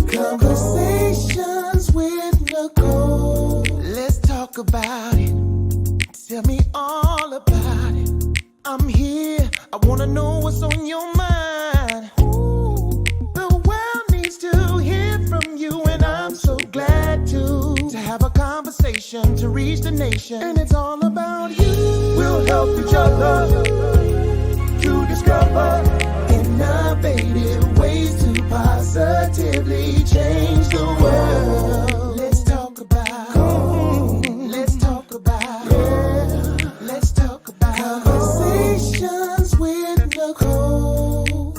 Conversations with Nicole. Let's talk about it. Tell me all about it. I'm here. I wanna know what's on your mind. Ooh, the world needs to hear from you, and I'm so glad to have a conversation to reach the nation. And it's all about you. We'll help each other to discover innovative ways to positively change the world. Let's talk about, let's talk about, yeah. Let's talk about conversations with Nicole.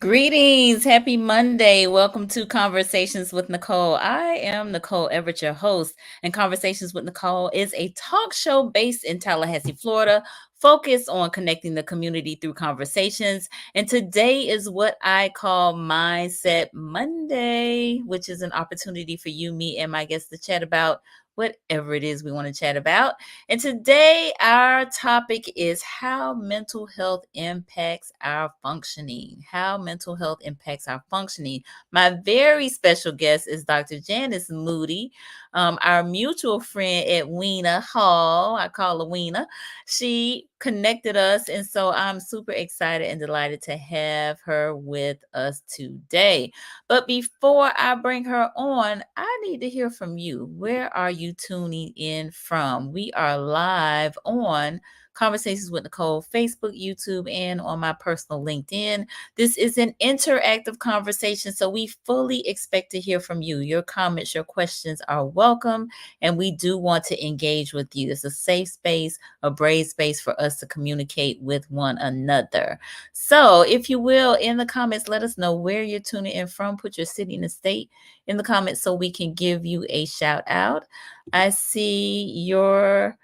Greetings. Happy Monday. Welcome to Conversations with Nicole. I am Nicole Everett, your host, and Conversations with Nicole is a talk show based in Tallahassee, Florida, focused on connecting the community through conversations. And today is what I call Mindset Monday, which is an opportunity for you, me, and my guests to chat about whatever it is we want to chat about. And today our topic is how mental health impacts our functioning. How mental health impacts our functioning. My very special guest is Dr. Jannis Moody, our mutual friend at Weena Hall. I call her Weena. She connected us, and so I'm super excited and delighted to have her with us today. But before I bring her on, I need to hear from you. Where are you tuning in from? We are live on Conversations with Nicole, Facebook, YouTube, and on my personal LinkedIn. This is an interactive conversation, so we fully expect to hear from you. Your comments, your questions are welcome, and we do want to engage with you. It's a safe space, a brave space for us to communicate with one another. So if you will, in the comments, let us know where you're tuning in from. Put your city and the state in the comments so we can give you a shout out. I see your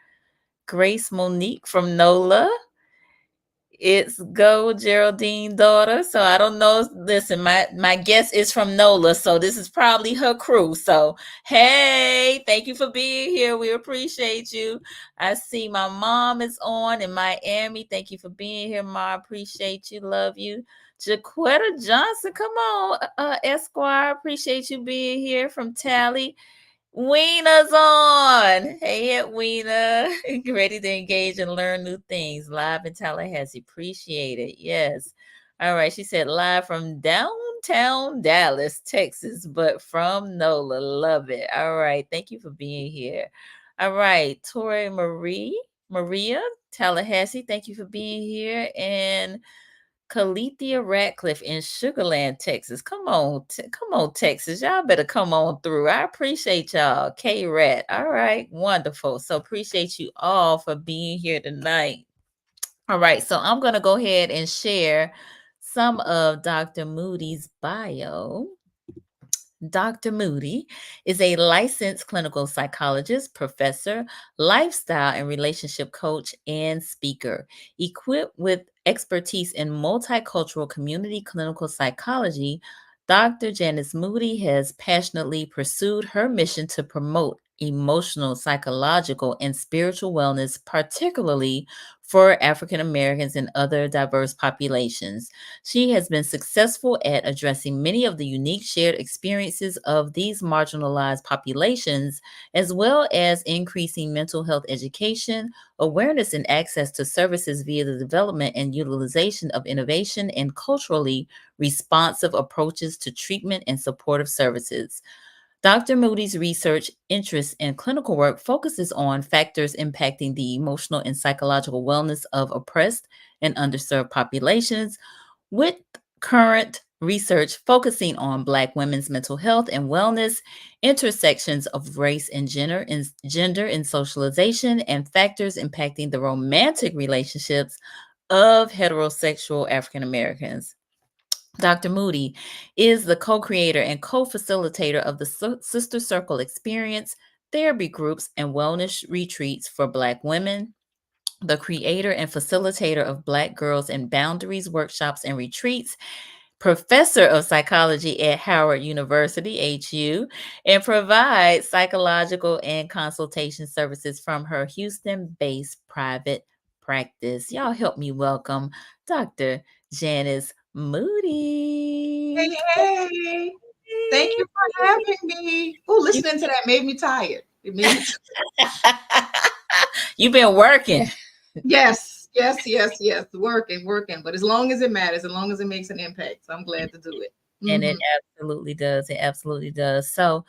Grace Monique from NOLA. It's Go Geraldine daughter. So I don't know. Listen, my guest is from NOLA, so this is probably her crew. So hey, thank you for being here. We appreciate you. I see my mom is on in Miami. Thank you for being here, Ma. Appreciate you. Love you. Jaquetta Johnson, come on, Esquire. Appreciate you being here from Tally. Weena's on. Hey, Weena. Ready to engage and learn new things. Live in Tallahassee. Appreciate it. Yes. All right. She said live from downtown Dallas, Texas, but from NOLA. Love it. All right. Thank you for being here. All right. Tori Maria, Tallahassee. Thank you for being here. And Calethea Ratcliffe in Sugarland, Texas. Come on, Texas. Y'all better come on through. I appreciate y'all. K-Rat. All right, wonderful. So appreciate you all for being here tonight. All right, so I'm going to go ahead and share some of Dr. Moody's bio. Dr. Moody is a licensed clinical psychologist, professor, lifestyle and relationship coach, and speaker. Equipped with expertise in multicultural community clinical psychology, Dr. Jannis Moody has passionately pursued her mission to promote emotional, psychological, and spiritual wellness, particularly for African Americans and other diverse populations. She has been successful at addressing many of the unique shared experiences of these marginalized populations, as well as increasing mental health education, awareness, and access to services via the development and utilization of innovation and culturally responsive approaches to treatment and supportive services. Dr. Moody's research, interest, and clinical work focuses on factors impacting the emotional and psychological wellness of oppressed and underserved populations, with current research focusing on Black women's mental health and wellness, intersections of race and gender in socialization, and factors impacting the romantic relationships of heterosexual African Americans. Dr. Moody is the co-creator and co-facilitator of the Sister Circle experience, therapy groups, and wellness retreats for Black women, the creator and facilitator of Black Girls and Boundaries workshops and retreats, professor of psychology at Howard University, HU, and provides psychological and consultation services from her Houston based private practice. Y'all help me welcome Dr. Jannis Hey, Moody. hey, thank you for having me. Oh, listening to that made me tired. It made me You've been working. yes, yes, yes, yes. Working, working. But as long as it matters, as long as it makes an impact, so I'm glad to do it. And it Mhm. absolutely does. It absolutely does. So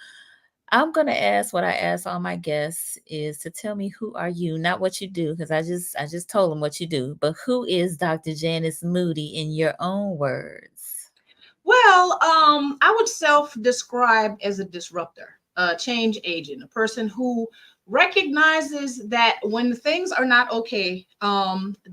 I'm gonna ask what I ask all my guests is to tell me who are you, not what you do, because I just told them what you do, but who is Dr. Jannis Moody in your own words? Well, I would self-describe as a disruptor, a change agent, a person who recognizes that when things are not okay,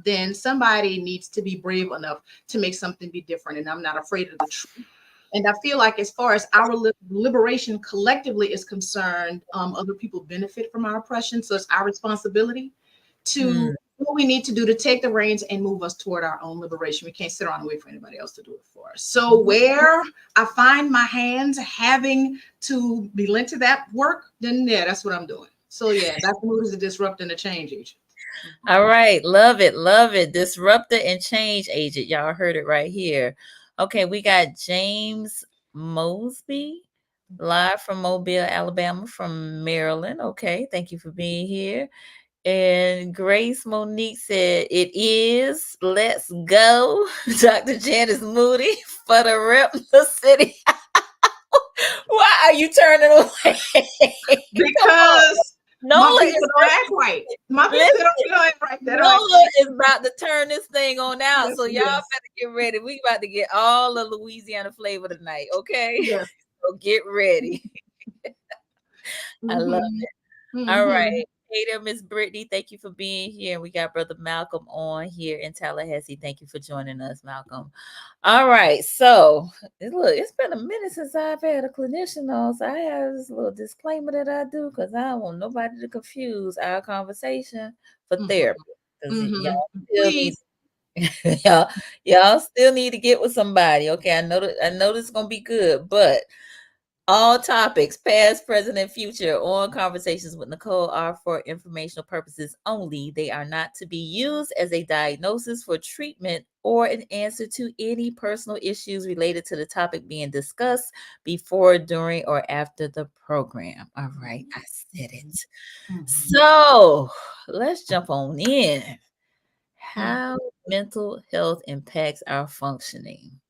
then somebody needs to be brave enough to make something be different. And I'm not afraid of the truth. And I feel like, as far as our liberation collectively is concerned, other people benefit from our oppression. So it's our responsibility to Mm, do what we need to do to take the reins and move us toward our own liberation. We can't sit around and wait for anybody else to do it for us. So where I find my hands having to be lent to that work, then yeah, that's what I'm doing. So yeah, Dr. Mood is a disrupt and a change agent. all right, love it, love it. Disruptor and change agent. Y'all heard it right here. Okay, we got James Mosby live from Mobile, Alabama, from Maryland. Okay, thank you for being here. And Grace Monique said, "It is. Let's go." Dr. Janice Moody for the rep the city. Why are you turning away? Come on. Because my Nola people is don't act right. My people listen, don't act right. They don't act Nola is about to turn this thing on out. yes, So y'all yes, better get ready. We about to get all the Louisiana flavor tonight, okay? yes. So get ready. I love Mm-hmm. All Mm-hmm. right. Hey there, Miss Brittany. Thank you for being here. And we got Brother Malcolm on here in Tallahassee. Thank you for joining us, Malcolm. All right. So, look, it's been a minute since I've had a clinician on. So, I have this little disclaimer that I do because I don't want nobody to confuse our conversation for therapy. Because Mm-hmm. y'all still need Please. y'all, y'all still need to get with somebody. Okay. I know this is gonna be good, but all topics, past, present, and future, on Conversations with Nicole are for informational purposes only. They are not to be used as a diagnosis for treatment or an answer to any personal issues related to the topic being discussed before, during, or after the program. All right, I said it. Mm-hmm. So let's jump on in. Mm-hmm. How mental health impacts our functioning.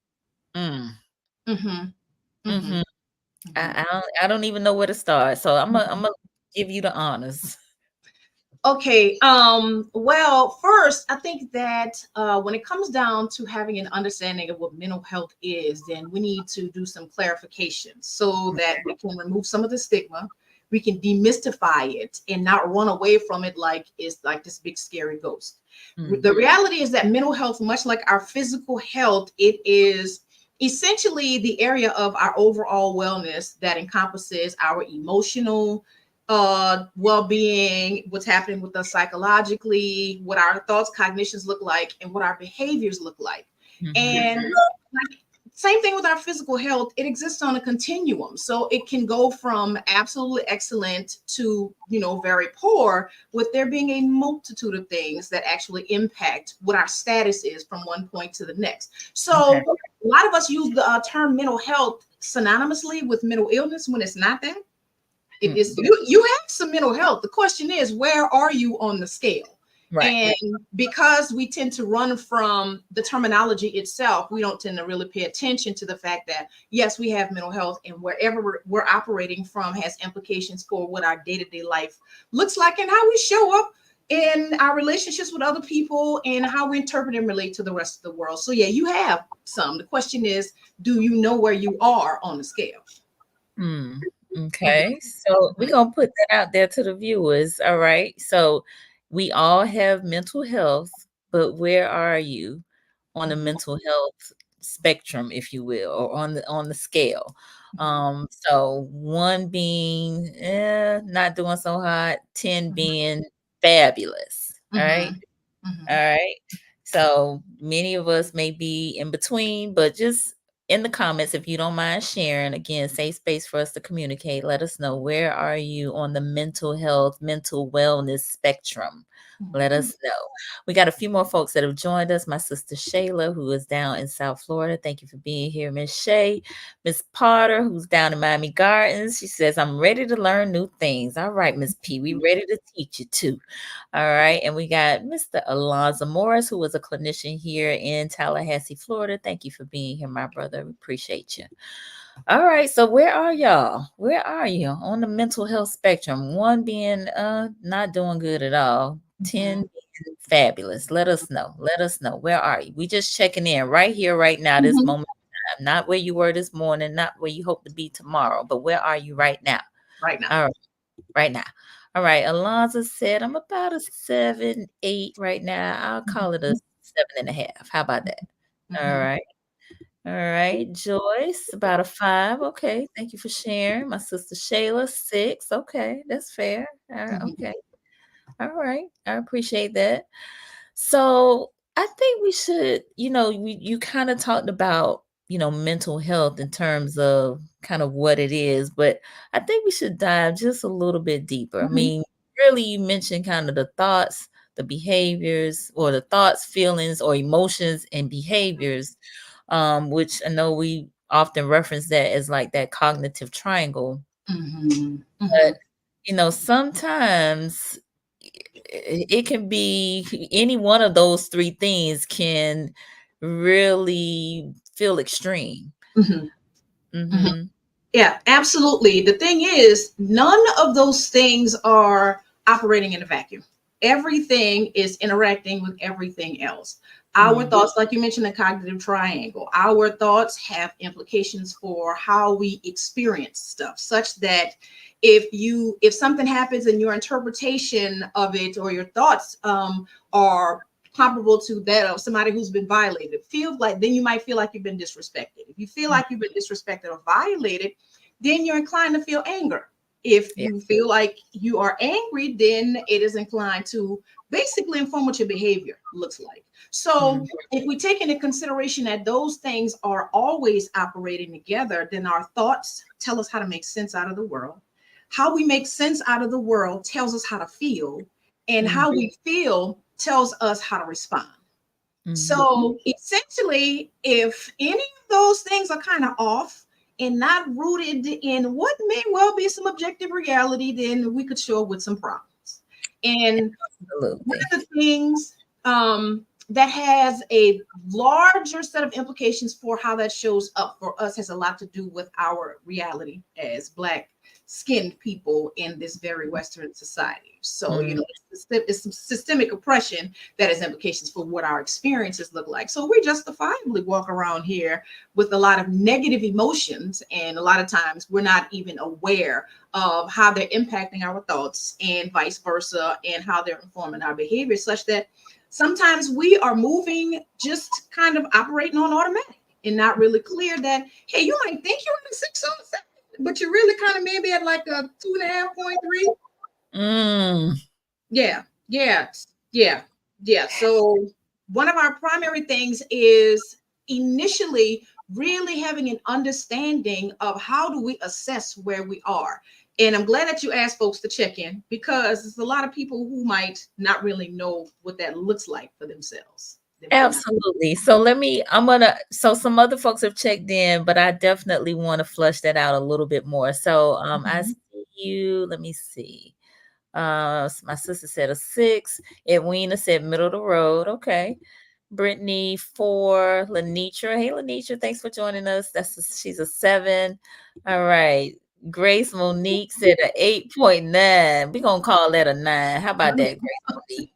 Mm, Mm-hmm. Mm-hmm. mhm. Mm-hmm. I don't even know where to start. So I'm gonna give you the honors. Okay. Well, first, I think that when it comes down to having an understanding of what mental health is, then we need to do some clarification so that we can remove some of the stigma. We can demystify it and not run away from it like it's like this big scary ghost. Mm, The reality is that mental health, much like our physical health, it is essentially the area of our overall wellness that encompasses our emotional well-being, what's happening with us psychologically, what our thoughts, cognitions look like, and what our behaviors look like. mhm, And like, same thing with our physical health, it exists on a continuum. So it can go from absolutely excellent to, very poor, with there being a multitude of things that actually impact what our status is from one point to the next. okay. So a lot of us use the term mental health synonymously with mental illness when it's not that. It Mm, is you have some mental health. The question is, where are you on the scale? right. And because we tend to run from the terminology itself, we don't tend to really pay attention to the fact that yes, we have mental health, and wherever we're operating from has implications for what our day-to-day life looks like and how we show up in our relationships with other people and how we interpret and relate to the rest of the world. So yeah, you have some. The question is, do you know where you are on the scale? Mm, okay. So we're gonna put that out there to the viewers. All right. So we all have mental health, but where are you on the mental health spectrum, if you will, or on the scale? So one being not doing so hot, 10 being fabulous. All right. Mhm. All Mhm. right. So many of us may be in between, but just in the comments, if you don't mind sharing, again, safe space for us to communicate. Let us know, where are you on the mental health, mental wellness spectrum? Let us know. We got a few more folks that have joined us. My sister Shayla, who is down in South Florida. Thank you for being here, Miss Shay. Miss Potter, who's down in Miami Gardens. She says, I'm ready to learn new things. All right, Miss P, we ready to teach you too. All right. And we got Mr. Alonzo Morris, who is a clinician here in Tallahassee, Florida. Thank you for being here, my brother. We appreciate you. All right. So where are y'all? Where are you on the mental health spectrum? 1 being not doing good at all. 10 being fabulous. Let us know. Let us know. Where are you? We just checking in right here, right now, this moment in time. Not where you were this morning, not where you hope to be tomorrow, but where are you right now? Right now. All right. Right now. All right. Alonzo said, I'm about a 7, 8 right now. I'll call it a 7.5. How about that? All right. All right. Joyce, about a 5. Okay. Thank you for sharing. My sister Shayla, 6. Okay. That's fair. All right. Okay. All right. I appreciate that. So I think we should, you kind of talked about, mental health in terms of kind of what it is, but I think we should dive just a little bit deeper. I mean, really, you mentioned kind of the thoughts, the behaviors, or the thoughts, feelings, or emotions and behaviors, which I know we often reference that as like that cognitive triangle. But, sometimes it can be any one of those 3 things can really feel extreme. Mhm. Yeah, absolutely. The thing is, none of those things are operating in a vacuum. Everything is interacting with everything else. Our thoughts, like you mentioned, the cognitive triangle, our thoughts have implications for how we experience stuff, such that if something happens and your interpretation of it or your thoughts are comparable to that of somebody who's been violated, then you might feel like you've been disrespected. If you feel like you've been disrespected or violated, then you're inclined to feel anger. If Yeah. you feel like you are angry, then it is inclined to basically inform what your behavior looks like. So if we take into consideration that those things are always operating together, then our thoughts tell us how to make sense out of the world. How we make sense out of the world tells us how to feel, and how we feel tells us how to respond. So essentially, if any of those things are kind of off and not rooted in what may well be some objective reality, then we could show up with some problems. And one Absolutely. of the things that has a larger set of implications for how that shows up for us has a lot to do with our reality as Black skinned people in this very Western society. So, it's some systemic oppression that has implications for what our experiences look like. So we justifiably walk around here with a lot of negative emotions, and a lot of times we're not even aware of how they're impacting our thoughts and vice versa, and how they're informing our behavior, such that sometimes we are moving, just kind of operating on automatic and not really clear that, hey, you might think you're in a 6 or 7, but you're really kind of maybe at like a 2.5.3. Yeah, yeah, yeah. So one of our primary things is initially really having an understanding of how do we assess where we are. And I'm glad that you asked folks to check in, because there's a lot of people who might not really know what that looks like for themselves. Absolutely. So so some other folks have checked in, but I definitely want to flush that out a little bit more. So I see you. Let me see. My sister said a 6. Edwina said middle of the road. Okay. Brittany 4. Lenitra. Hey Lenitra, thanks for joining us. She's a 7. All right. Grace Monique said a 8.9. We're gonna call that a 9. How about that, Grace Monique?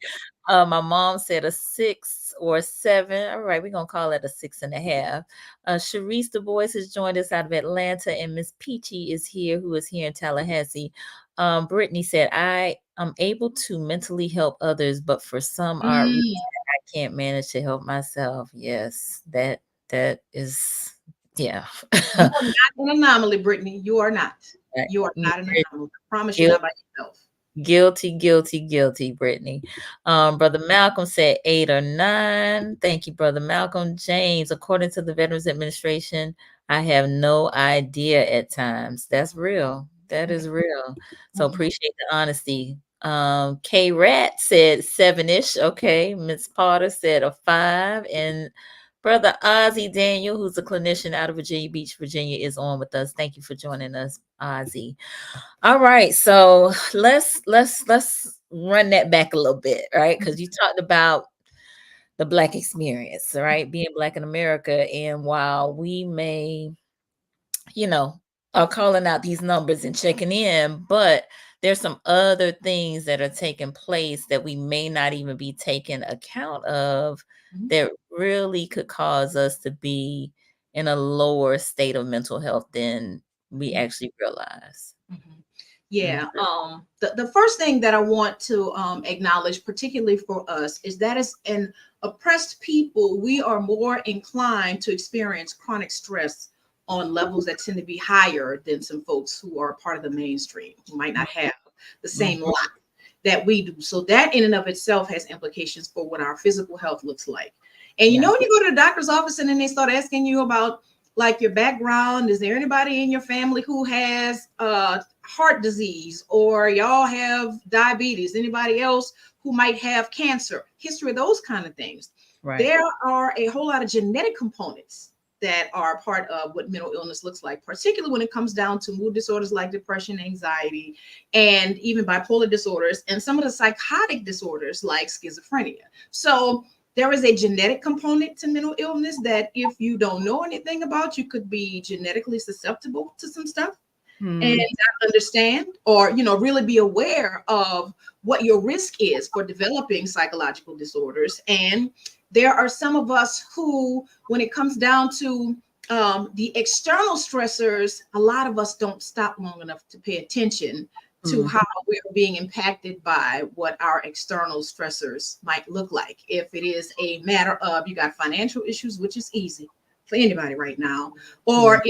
My mom said a 6 or a 7. All right, we're gonna call it a 6.5. Sharice Du Bois has joined us out of Atlanta, and Miss Peachy is here, who is here in Tallahassee. Brittany said, I am able to mentally help others, but for some odd reason, I can't manage to help myself. Yes, that is, yeah. You are not an anomaly, Brittany. You are not. Right. You are not an anomaly. I promise you're Guil- not by yourself. Guilty, guilty, guilty, Brittany. Brother Malcolm said 8 or 9. Thank you, Brother Malcolm. James, according to the Veterans Administration, I have no idea at times. That's real. That is real. So Mhm. appreciate the honesty. K Rat said 7-ish. Okay. Miss Potter said a 5. And Brother Ozzy Daniel, who's a clinician out of Virginia Beach, Virginia, is on with us. Thank you for joining us, Ozzy. All right, so let's run that back a little bit, right? Because you talked about the Black experience, right? Being Black in America, and while we may, you know, are calling out these numbers and checking in, but there's some other things that are taking place that we may not even be taking account of Mhm. that really could cause us to be in a lower state of mental health than we actually realize. Mhm. Yeah. The first thing that I want to acknowledge, particularly for us, is that as an oppressed people, we are more inclined to experience chronic stress on levels that tend to be higher than some folks who are part of the mainstream, who might not have the same Mhm. lot that we do. So that in and of itself has implications for what our physical health looks like. And you Yeah. know, when you go to the doctor's office and then they start asking you about like your background, is there anybody in your family who has heart disease, or y'all have diabetes, anybody else who might have cancer, history of those kind of things. Right. There are a whole lot of genetic components that are part of what mental illness looks like, particularly when it comes down to mood disorders like depression, anxiety, and even bipolar disorders, and some of the psychotic disorders like schizophrenia. So there is a genetic component to mental illness that if you don't know anything about, you could be genetically susceptible to some stuff and Mm. not understand, or really be aware of what your risk is for developing psychological disorders. And there are some of us who, when it comes down to the external stressors, a lot of us don't stop long enough to pay attention to Mm. how we're being impacted by what our external stressors might look like. If it is a matter of you got financial issues, which is easy for anybody right now, Yeah. or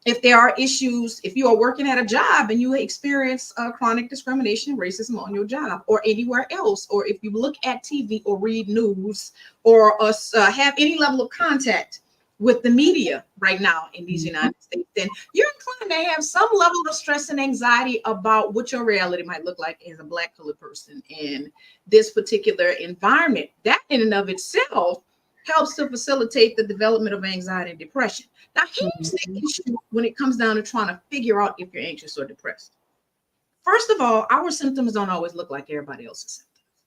if there are issues, if you are working at a job and you experience chronic discrimination, racism on your job or anywhere else, or if you look at TV or read news or have any level of contact with the media right now in these United States, then you're inclined to have some level of stress and anxiety about what your reality might look like as a Black colored person in this particular environment. That in and of itself helps to facilitate the development of anxiety and depression. Now, here's the Mhm. issue when it comes down to trying to figure out if you're anxious or depressed. First of all, our symptoms don't always look like everybody else's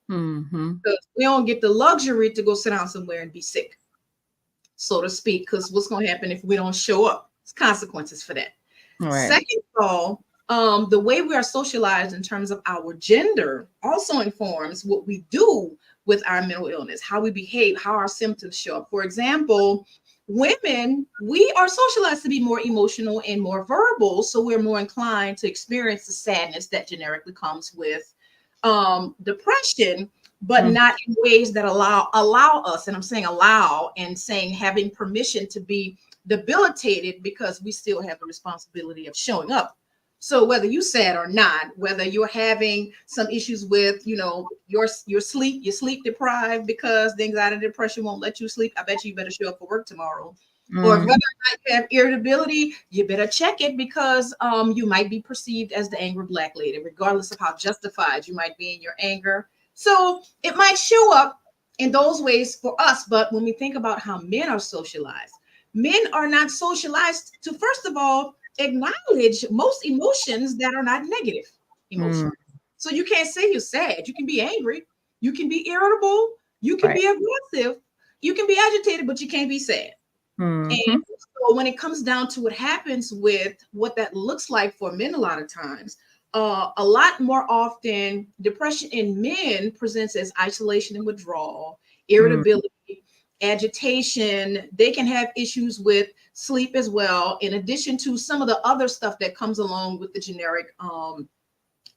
symptoms. Mhm. Because we don't get the luxury to go sit down somewhere and be sick, so to speak, because what's going to happen if we don't show up? There's consequences for that. Right. Second of all, the way we are socialized in terms of our gender also informs what we do with our mental illness, how we behave, how our symptoms show up. For example, women, we are socialized to be more emotional and more verbal, so we're more inclined to experience the sadness that generically comes with depression, but Mhm. not in ways that allow us, and I'm saying allow and saying having permission to be debilitated, because we still have the responsibility of showing up. So whether you sad or not, whether you're having some issues with, your sleep, you're sleep deprived because the anxiety and depression won't let you sleep, I bet you better show up for work tomorrow. Or whether or Mhm. not you have irritability, you better check it, because you might be perceived as the angry Black lady, regardless of how justified you might be in your anger. So it might show up in those ways for us. But when we think about how men are socialized, men are not socialized to, first of all, acknowledge most emotions that are not negative Mm. emotions. So you can't say you're sad. You can be angry, you can be irritable, you can Right. be aggressive, you can be agitated, but you can't be sad. And Mhm. so when it comes down to what happens with what that looks like for men, a lot of times, a lot more often, depression in men presents as isolation and withdrawal, Mm. irritability, agitation. They can have issues with sleep as well, in addition to some of the other stuff that comes along with the generic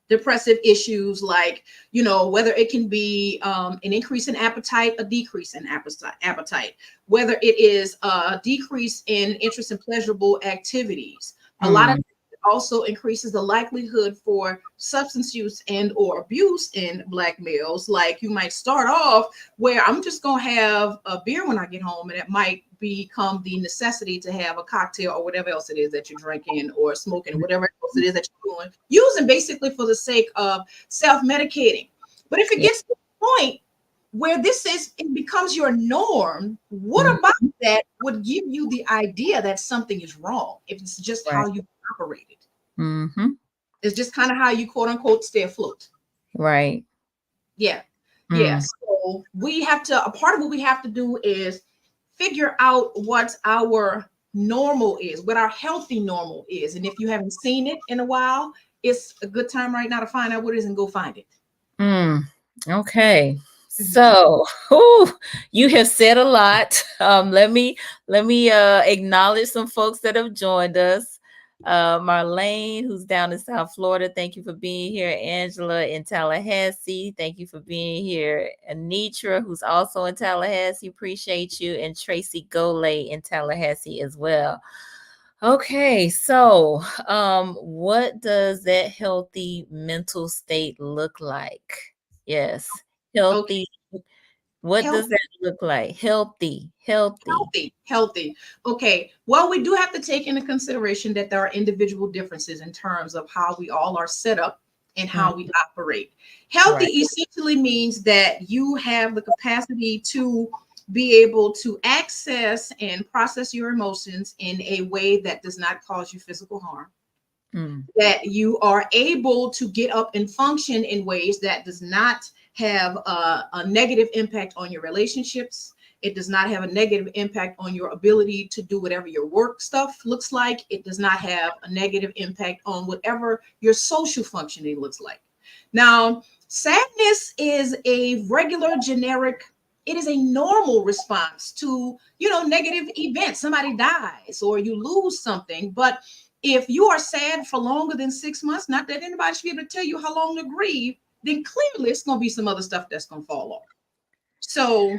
depressive issues, like whether it can be an increase in appetite, a decrease in appetite, whether it is a decrease in interest in pleasurable activities. A lot of Mm. also increases the likelihood for substance use and or abuse in Black males. Like, you might start off where I'm just going to have a beer when I get home, and it might become the necessity to have a cocktail or whatever else it is that you're drinking or smoking, or whatever else it is that you're doing, using basically for the sake of self-medicating. But if it gets to the point where it becomes your norm, what about that would give you the idea that something is wrong if it's just how you operated? It's just kind of how you, quote unquote, stay afloat. Right. Yeah. Yeah. So we have to, a part of what we have to do is figure out what our normal is, what our healthy normal is. And if you haven't seen it in a while, it's a good time right now to find out what it is and go find it. Okay. So, you have said a lot. Let me acknowledge some folks that have joined us. Marlene, who's down in South Florida, thank you for being here. Angela in Tallahassee, thank you for being here. Anitra, who's also in Tallahassee, appreciate you. And Tracy Golay in Tallahassee as well. Okay, so what does that healthy mental state look like? Yes, healthy. Okay. What does that look like? Healthy. Okay. Well, we do have to take into consideration that there are individual differences in terms of how we all are set up and how we operate. Healthy essentially means that you have the capacity to be able to access and process your emotions in a way that does not cause you physical harm. That you are able to get up and function in ways that does not have a negative impact on your relationships. It does not have a negative impact on your ability to do whatever your work stuff looks like. It does not have a negative impact on whatever your social functioning looks like. Now, sadness is a regular, generic, it is a normal response to, negative events. Somebody dies or you lose something. But if you are sad for longer than 6 months, not that anybody should be able to tell you how long to grieve, then clearly it's going to be some other stuff that's going to fall off. So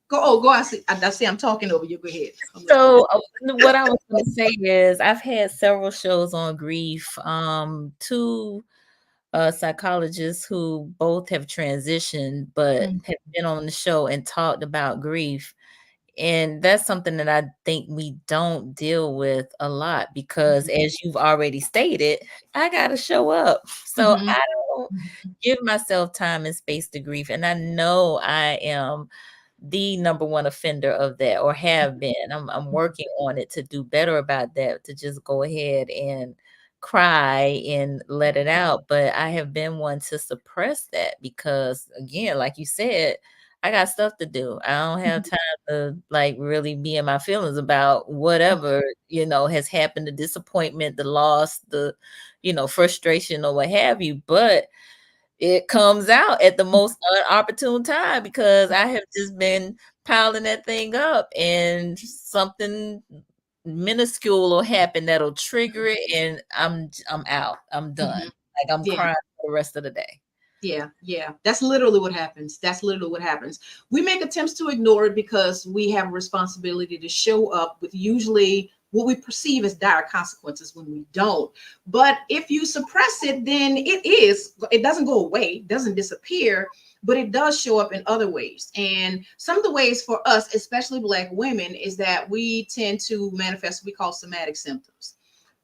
go. I see I'm talking over you. Go ahead. So what I was going to say is I've had several shows on grief. Two psychologists who both have transitioned, but have been on the show and talked about grief. And that's something that I think we don't deal with a lot because, as you've already stated, I got to show up. So I don't give myself time and space to grieve. And I know I am the number one offender of that, or have been. I'm working on it to do better about that, to just go ahead and cry and let it out. But I have been one to suppress that because, again, like you said, I got stuff to do. I don't have time to really be in my feelings about whatever, has happened, the disappointment, the loss, the, frustration or what have you. But it comes out at the most unopportune time because I have just been piling that thing up, and something minuscule will happen that'll trigger it, and I'm out. I'm done. I'm crying for the rest of the day. Yeah. That's literally what happens. We make attempts to ignore it because we have a responsibility to show up with usually what we perceive as dire consequences when we don't. But if you suppress it, then it doesn't go away, doesn't disappear, but it does show up in other ways. And some of the ways for us, especially Black women, is that we tend to manifest what we call somatic symptoms.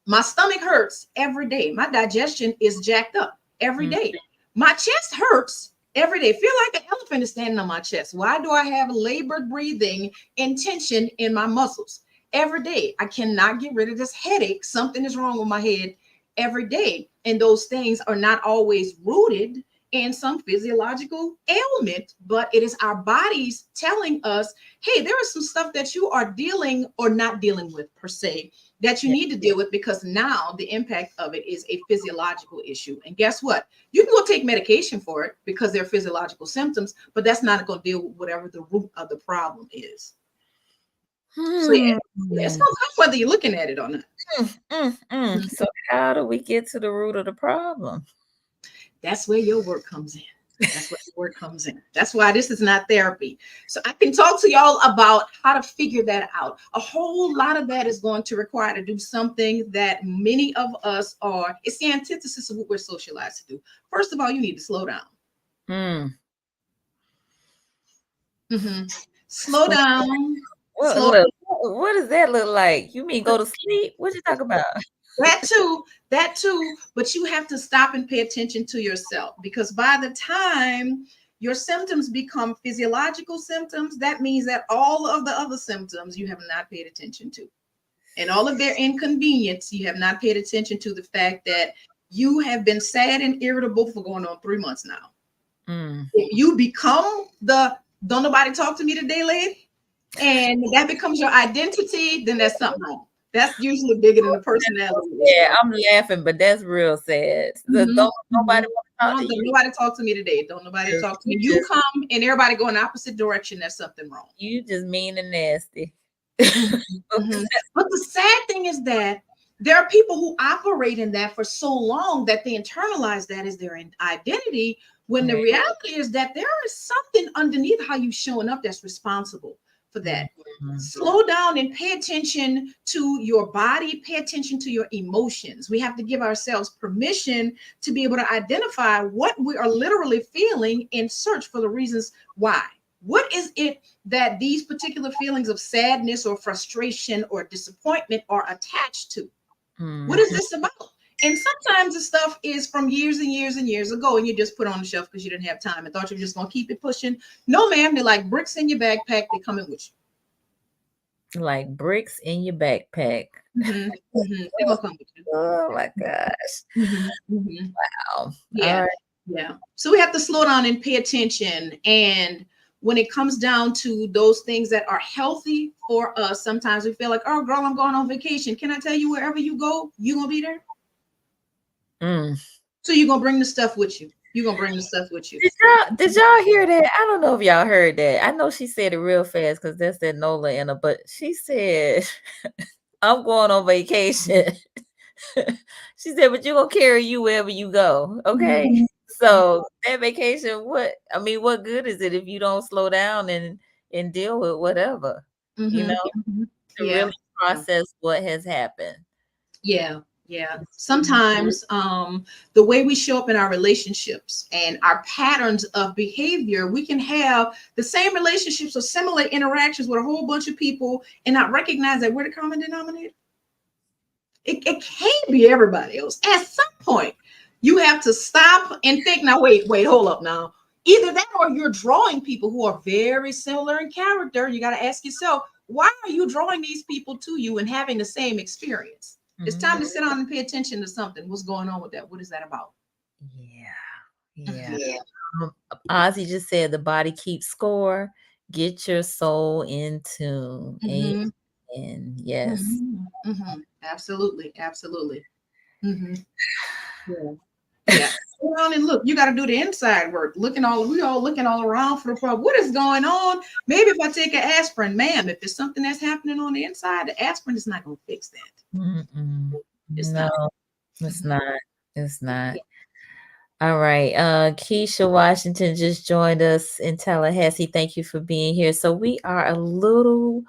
My stomach hurts every day. My digestion is jacked up every day. My chest hurts every day. I feel like an elephant is standing on my chest. Why do I have labored breathing and tension in my muscles? Every day. I cannot get rid of this headache. Something is wrong with my head every day. And those things are not always rooted in some physiological ailment, but it is our bodies telling us, hey, there is some stuff that you are dealing or not dealing with per se that you need to deal with, because now the impact of it is a physiological issue. And guess what? You can go take medication for it because they're physiological symptoms, but that's not going to deal with whatever the root of the problem is. So yeah, it's going to come whether you're looking at it or not. So how do we get to the root of the problem? That's where your work comes in. That's where the word comes in. That's why this is not therapy. So I can talk to y'all about how to figure that out. A whole lot of that is going to require to do something that many of us are. It's the antithesis of what we're socialized to do. First of all, you need to slow down. Slow down. Slow. What does that look like? You mean go to sleep? What you talk about? That too, but you have to stop and pay attention to yourself, because by the time your symptoms become physiological symptoms, that means that all of the other symptoms you have not paid attention to, and all of their inconvenience, you have not paid attention to the fact that you have been sad and irritable for going on 3 months now. If you become the don't nobody talk to me today lady, and that becomes your identity, then there's something wrong. That's usually bigger than the personality. Yeah, I'm laughing, but that's real sad. Don't nobody want to talk to you. Nobody talk to me today. Don't nobody talk to me. You come and everybody go in the opposite direction. There's something wrong. You just mean and nasty. But the sad thing is that there are people who operate in that for so long that they internalize that as their identity, when the reality is that there is something underneath how you showing up that's responsible for that. Slow down and pay attention to your body, pay attention to your emotions. We have to give ourselves permission to be able to identify what we are literally feeling and search for the reasons why. What is it that these particular feelings of sadness or frustration or disappointment are attached to? What is this about? And sometimes the stuff is from years and years and years ago, and you just put on the shelf because you didn't have time and thought you were just going to keep it pushing. No, ma'am, they're like bricks in your backpack. They're coming with you. Like bricks in your backpack. They're gonna come with you. Oh my gosh. Wow. Yeah. Right. Yeah. So we have to slow down and pay attention. And when it comes down to those things that are healthy for us, sometimes we feel like, oh, girl, I'm going on vacation. Can I tell you, wherever you go, you're going to be there? So you're going to bring the stuff with you. You're going to bring the stuff with you. Did y'all hear that? I don't know if y'all heard that. I know she said it real fast because that's that Nola in her, but she said, I'm going on vacation. She said, but you're going to carry you wherever you go. Okay. So that vacation, what good is it if you don't slow down and deal with whatever, you know, to really process what has happened. Yeah. Sometimes the way we show up in our relationships and our patterns of behavior, we can have the same relationships or similar interactions with a whole bunch of people and not recognize that we're the common denominator. It can't be everybody else. At some point, you have to stop and think, now, wait, hold up now. Either that or you're drawing people who are very similar in character. You got to ask yourself, why are you drawing these people to you and having the same experience? It's time to sit down and pay attention to something. What's going on with that? What is that about? Yeah. Ozzy just said the body keeps score. Get your soul in tune. And yes. Absolutely. Yeah. Go on and look. You got to do the inside work. We all looking all around for the problem. What is going on? Maybe if I take an aspirin, ma'am, if there's something that's happening on the inside, the aspirin is not going to fix that. It's not. All right. Keisha Washington just joined us in Tallahassee. Thank you for being here. So we are a little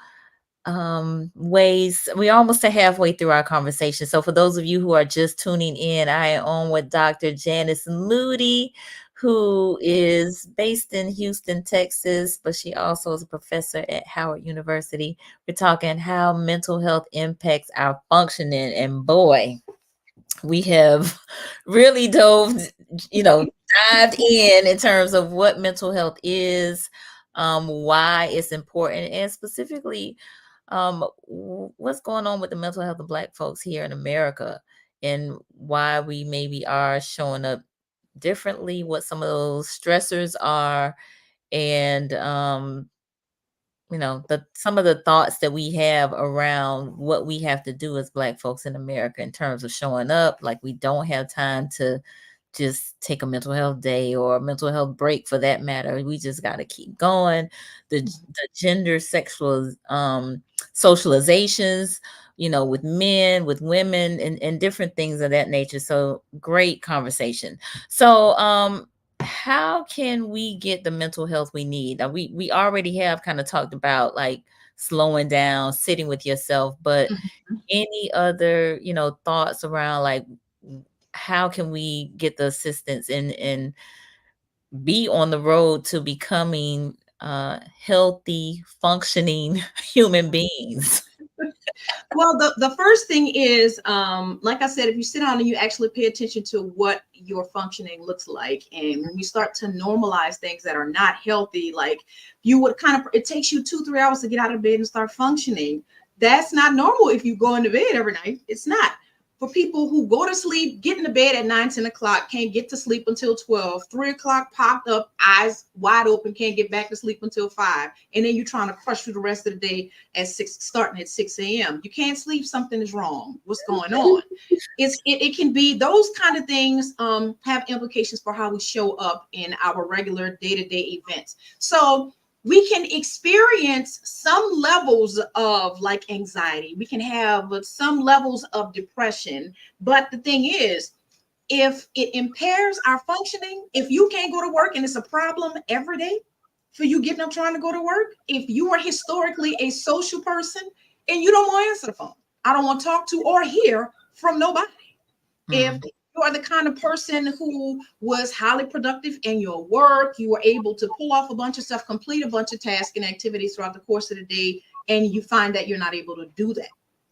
we're almost halfway through our conversation. So for those of you who are just tuning in, I am on with Dr. Jannis Moody, who is based in Houston, Texas, but she also is a professor at Howard University. We're talking how mental health impacts our functioning, and boy, we have really dived in terms of what mental health is, why it's important, and specifically what's going on with the mental health of Black folks here in America, and why we maybe are showing up differently, what some of those stressors are, and some of the thoughts that we have around what we have to do as Black folks in America in terms of showing up. Like, we don't have time to just take a mental health day or a mental health break for that matter. We just got to keep going. The gender sexual socializations, with men, with women, and different things of that nature. So great conversation. So how can we get the mental health we need? Now, we already have kind of talked about like slowing down, sitting with yourself, but Mhm. any other, thoughts around like how can we get the assistance and be on the road to becoming healthy, functioning human beings? Well, the first thing is, like I said, if you sit down and you actually pay attention to what your functioning looks like, and when you start to normalize things that are not healthy, like you would it takes you 2-3 hours to get out of bed and start functioning. That's not normal if you go into bed every night. It's not. For people who go to sleep, get into bed at 9-10 o'clock, can't get to sleep until 12, 3 o'clock popped up, eyes wide open, can't get back to sleep until 5. And then you're trying to crush through the rest of the day at 6, starting at 6 a.m. You can't sleep, something is wrong. What's going on? It can be those kind of things have implications for how we show up in our regular day-to-day events. So we can experience some levels of like anxiety. We can have some levels of depression. But the thing is, if it impairs our functioning, if you can't go to work and it's a problem every day for you getting up trying to go to work, if you are historically a social person and you don't want to answer the phone, I don't want to talk to or hear from nobody. If you are the kind of person who was highly productive in your work, you were able to pull off a bunch of stuff, complete a bunch of tasks and activities throughout the course of the day, and you find that you're not able to do that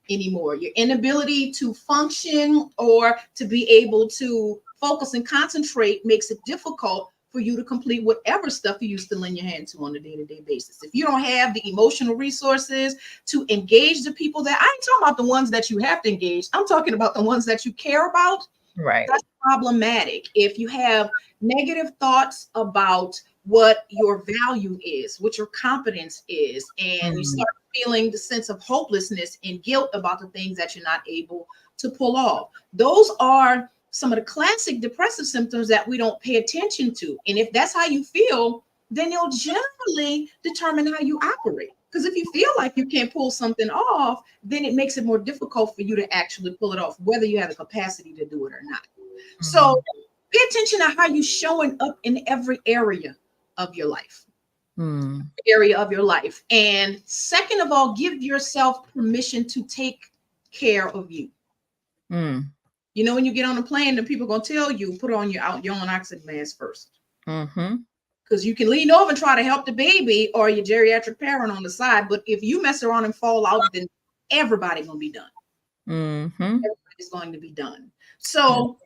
anymore. Your inability to function or to be able to focus and concentrate makes it difficult for you to complete whatever stuff you used to lend your hand to on a day-to-day basis. If you don't have the emotional resources to engage the people that, I ain't talking about the ones that you have to engage, I'm talking about the ones that you care about. Right. That's problematic. If you have negative thoughts about what your value is, what your competence is, and you start feeling the sense of hopelessness and guilt about the things that you're not able to pull off, those are some of the classic depressive symptoms that we don't pay attention to. And if that's how you feel, then you'll generally determine how you operate. Because if you feel like you can't pull something off, then it makes it more difficult for you to actually pull it off, whether you have the capacity to do it or not. So pay attention to how you're showing up in every area of your life. And second of all, give yourself permission to take care of you. You know, when you get on a plane, the people are going to tell you, put on your own oxygen mask first. Because you can lean over and try to help the baby or your geriatric parent on the side. But if you mess around and fall out, then everybody's going to be done. Everybody's going to be done. So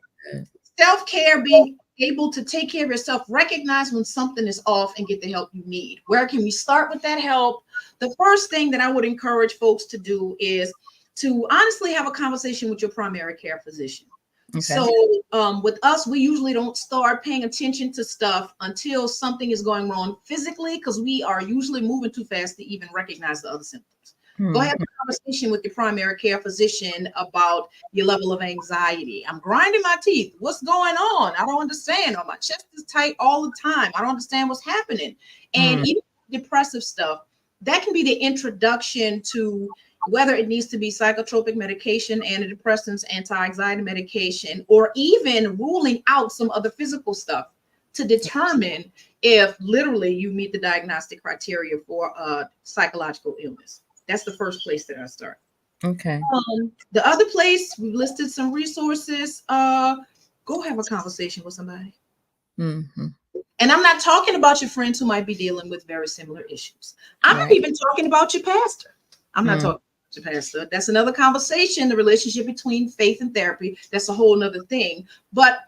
self-care, being able to take care of yourself, recognize when something is off and get the help you need. Where can we start with that help? The first thing that I would encourage folks to do is to honestly have a conversation with your primary care physician. Okay. So with us, we usually don't start paying attention to stuff until something is going wrong physically, because we are usually moving too fast to even recognize the other symptoms. Go have a conversation with your primary care physician about your level of anxiety. I'm grinding my teeth. What's going on? I don't understand. Or my chest is tight all the time. I don't understand what's happening. And even depressive stuff, that can be the introduction to whether it needs to be psychotropic medication, antidepressants, anti-anxiety medication, or even ruling out some other physical stuff to determine if literally you meet the diagnostic criteria for a psychological illness. That's the first place that I start. Okay. The other place, we've listed some resources. Go have a conversation with somebody. And I'm not talking about your friends who might be dealing with very similar issues. I'm not even talking about your pastor. I'm not talking about your pastor. That's another conversation, the relationship between faith and therapy. That's a whole nother thing. But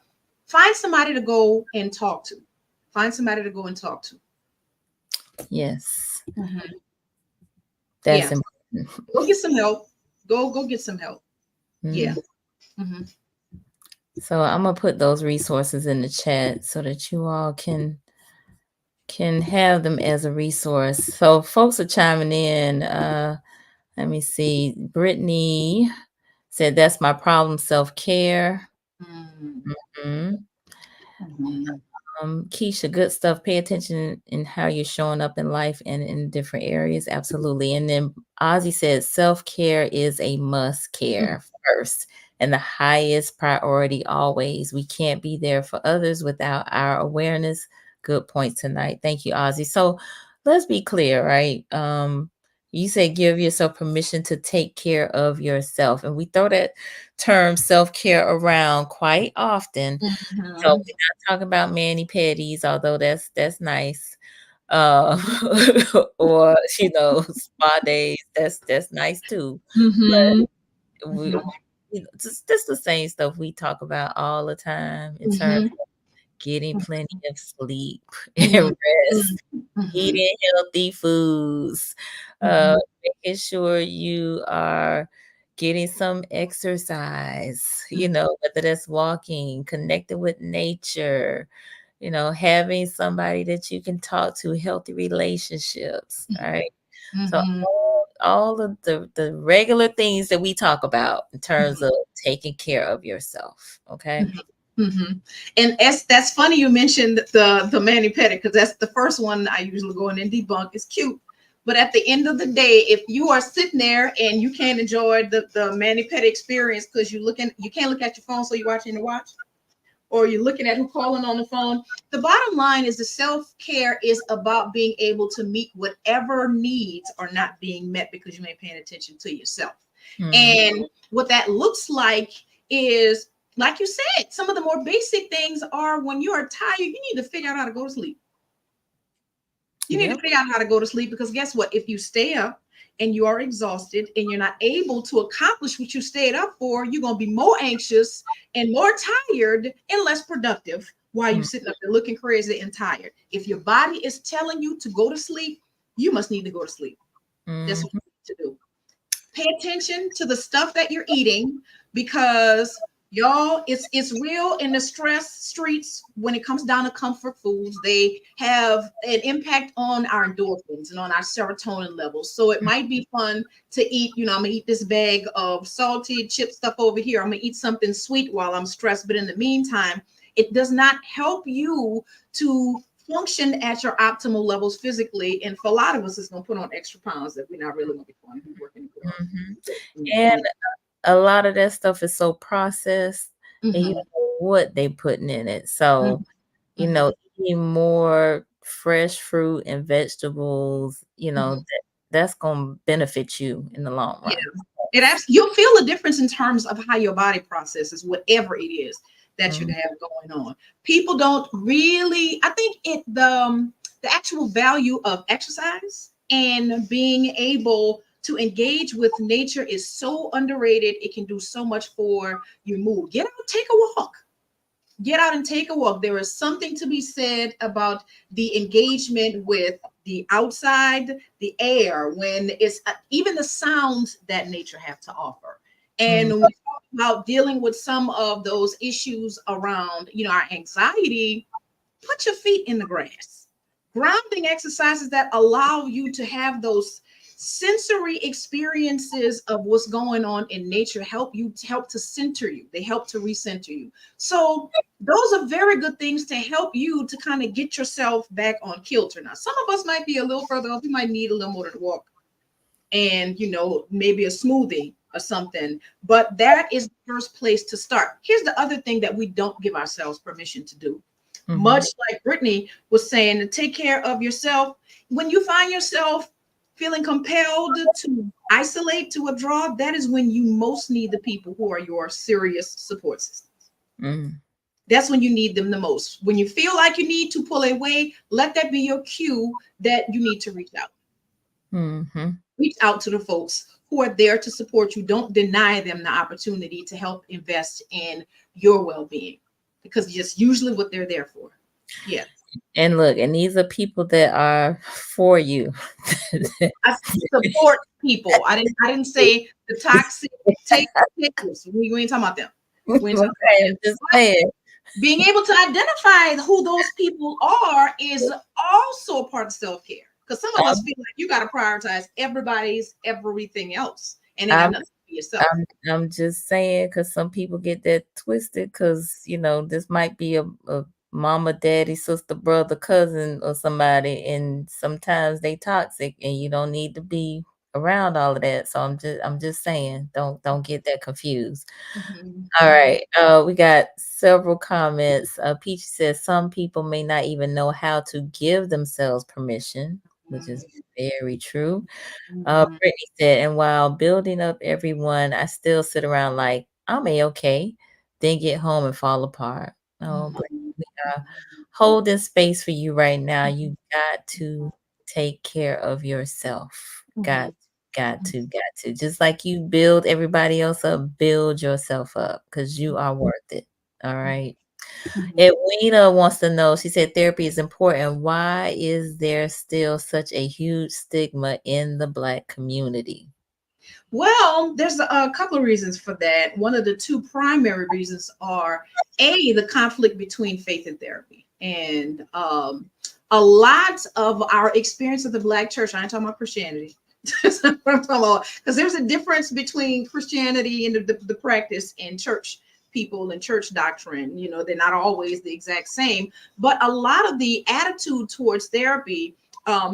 find somebody to go and talk to. Find somebody to go and talk to. Yes. That's important. Go get some help. Go get some help. Yeah. So I'm gonna put those resources in the chat so that you all can have them as a resource. So folks are chiming in. Let me see. Brittany said, "That's my problem, self-care." Keisha, good stuff. Pay attention in how you're showing up in life and in different areas. Absolutely. And then Ozzy said, self-care is a must care first. and the highest priority always. We can't be there for others without our awareness. Good point tonight. Thank you, Ozzy. So let's be clear, right? You say give yourself permission to take care of yourself. And we throw that term self-care around quite often. So we're Mhm. not talking about mani pedis, although that's nice. Uh, or spa days. That's nice too. Mhm. But Mhm. just the same stuff we talk about all the time in terms Mhm. of getting plenty of sleep and Mhm. rest, Mhm. eating healthy foods, uh, Mhm. making sure you are getting some exercise, whether that's walking, connected with nature, having somebody that you can talk to, healthy relationships, all right? So Mhm. all of the regular things that we talk about in terms of taking care of yourself, okay? Mhm. Mhm. And that's funny you mentioned the mani pedi, because that's the first one I usually go in and debunk. It's cute, but at the end of the day, if you are sitting there and you can't enjoy the mani pedi experience because you can't look at your phone, so you're watching the watch, or you're looking at who calling on the phone. The bottom line is the self-care is about being able to meet whatever needs are not being met because you ain't paying attention to yourself. Mhm. And what that looks like is, like you said, some of the more basic things are when you are tired, you need to figure out how to go to sleep. You need to Yep. figure out how to go to sleep, because guess what? If you stay up and you are exhausted and you're not able to accomplish what you stayed up for, you're going to be more anxious and more tired and less productive while you're Mm, sitting up there looking crazy and tired. If your body is telling you to go to sleep, you must need to go to sleep. That's what mhm, you need to do. Pay attention to the stuff that you're eating, because y'all, it's real in the stress streets. When it comes down to comfort foods, they have an impact on our endorphins and on our serotonin levels. So it might be fun to eat, I'm gonna eat this bag of salty chip stuff over here, I'm gonna eat something sweet while I'm stressed, but in the meantime, it does not help you to function at your optimal levels physically. And for a lot of us, it's going to put on extra pounds that we're not really going to be trying to be working to put on. mhm. And Mm-hmm. a lot of that stuff is so processed, and you Mm-hmm. don't know what they putting in it. So, Mm-hmm. eating more fresh fruit and vegetables, Mm-hmm. that's gonna benefit you in the long Yeah. run. You'll feel the difference in terms of how your body processes whatever it is that you Mm, have going on. People don't really, I think the actual value of exercise and being able to engage with nature is so underrated. It can do so much for your mood. Get out, take a walk. Get out and take a walk. There is something to be said about the engagement with the outside, the air, when it's even the sounds that nature have to offer. And mm, when we talk about dealing with some of those issues around, our anxiety, put your feet in the grass. Grounding exercises that allow you to have those sensory experiences of what's going on in nature help to center you. They help to recenter you. So those are very good things to help you to kind of get yourself back on kilter. Now, some of us might be a little further up. We might need a little more to walk and, maybe a smoothie or something. But that is the first place to start. Here's the other thing that we don't give ourselves permission to do. mhm, Much like Brittany was saying, to take care of yourself. When you find yourself feeling compelled to isolate, to withdraw, that is when you most need the people who are your serious support system. mhm, That's when you need them the most. When you feel like you need to pull away, let that be your cue that you need to reach out. mhm. Reach out to the folks who are there to support you. Don't deny them the opportunity to help invest in your well-being, because just usually what they're there for. Yeah. And look, and these are people that are for you. I support people. I didn't say the toxic takers. We ain't talking about them. We ain't talking about Okay, them. I'm just But saying. being able to identify who those people are is also a part of self-care. Because some of us I'm feel like you got to prioritize everybody's everything else, and it got I'm nothing to do with yourself. I'm just saying because some people get that twisted because this might be a mama, daddy, sister, brother, cousin, or somebody, and sometimes they toxic, and you don't need to be around all of that. So I'm just saying, don't get that confused. Mhm. All Mhm. right. We got several comments. Peach says some people may not even know how to give themselves permission, which is very true. Mhm. Brittany said, and while building up everyone, I still sit around like I'm a-okay, then get home and fall apart. Oh, Brittany, Mhm. we are holding space for you right now. You got to take care of yourself. Mhm. Got to. Just like you build everybody else up, build yourself up because you are worth it. All right. Mhm. Edwina wants to know, she said therapy is important. Why is there still such a huge stigma in the Black community? Well, there's a couple of reasons for that. One of the two primary reasons are the conflict between faith and therapy. And a lot of our experience of the Black church, I ain't talking about Christianity. That's not what I'm talking about. Because there's a difference between Christianity and the practice and church people and church doctrine. You know, they're not always the exact same. But a lot of the attitude towards therapy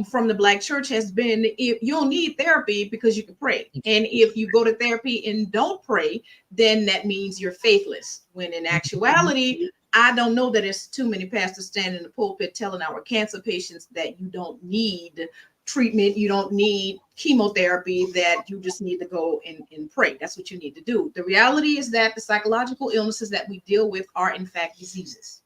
from the Black church has been, if you don't need therapy because you can pray, and if you go to therapy and don't pray, then that means you're faithless, when in actuality I don't know that it's too many pastors standing in the pulpit telling our cancer patients that you don't need treatment, you don't need chemotherapy, that you just need to go and pray. That's what you need to do. The reality is that the psychological illnesses that we deal with are in fact diseases.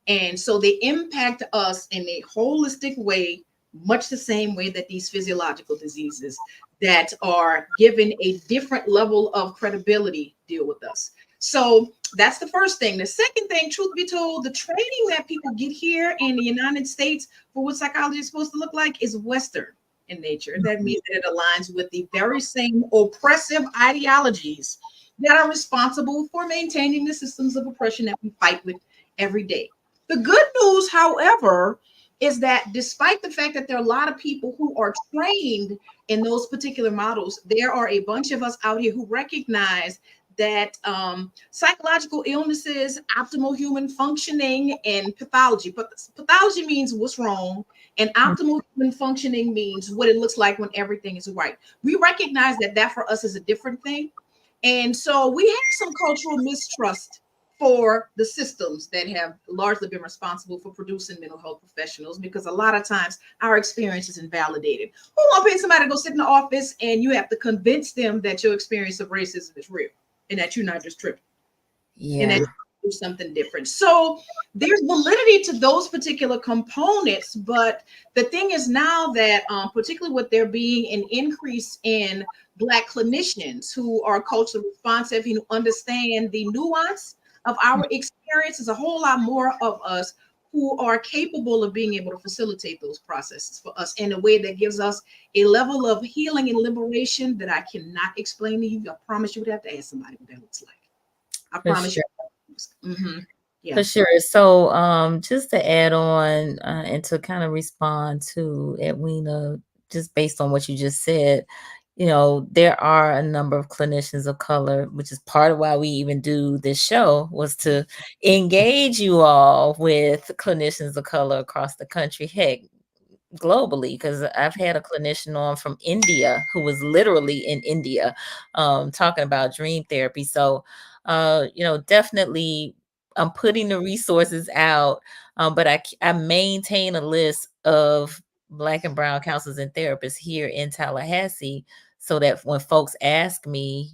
And so they impact us in a holistic way, much the same way that these physiological diseases that are given a different level of credibility deal with us. So that's the first thing. The second thing, truth be told, the training that people get here in the United States for what psychology is supposed to look like is Western in nature. That means that it aligns with the very same oppressive ideologies that are responsible for maintaining the systems of oppression that we fight with every day. The good news, however, is that despite the fact that there are a lot of people who are trained in those particular models, there are a bunch of us out here who recognize that psychological illnesses, optimal human functioning, and pathology. But pathology means what's wrong, and optimal human functioning means what it looks like when everything is right. We recognize that that for us is a different thing. And so we have some cultural mistrust for the systems that have largely been responsible for producing mental health professionals, because a lot of times our experience is invalidated. Who won't pay somebody to go sit in the office and you have to convince them that your experience of racism is real and that you're not just tripping and that Yeah. you do something different? So there's validity to those particular components. But the thing is now that, particularly with there being an increase in Black clinicians who are culturally responsive, who understand the nuance of our experience, is a whole lot more of us who are capable of being able to facilitate those processes for us in a way that gives us a level of healing and liberation that I cannot explain to you. I promise you would have to ask somebody what that looks like. I For promise sure. you. Mm-hmm. For Yeah. sure. So, just to add on, and to kind of respond to Edwina, just based on what you just said, there are a number of clinicians of color, which is part of why we even do this show, was to engage you all with clinicians of color across the country. Heck, globally, because I've had a clinician on from India who was literally in India, talking about dream therapy. So, definitely I'm putting the resources out, but I maintain a list of Black and brown counselors and therapists here in Tallahassee, so that when folks ask me,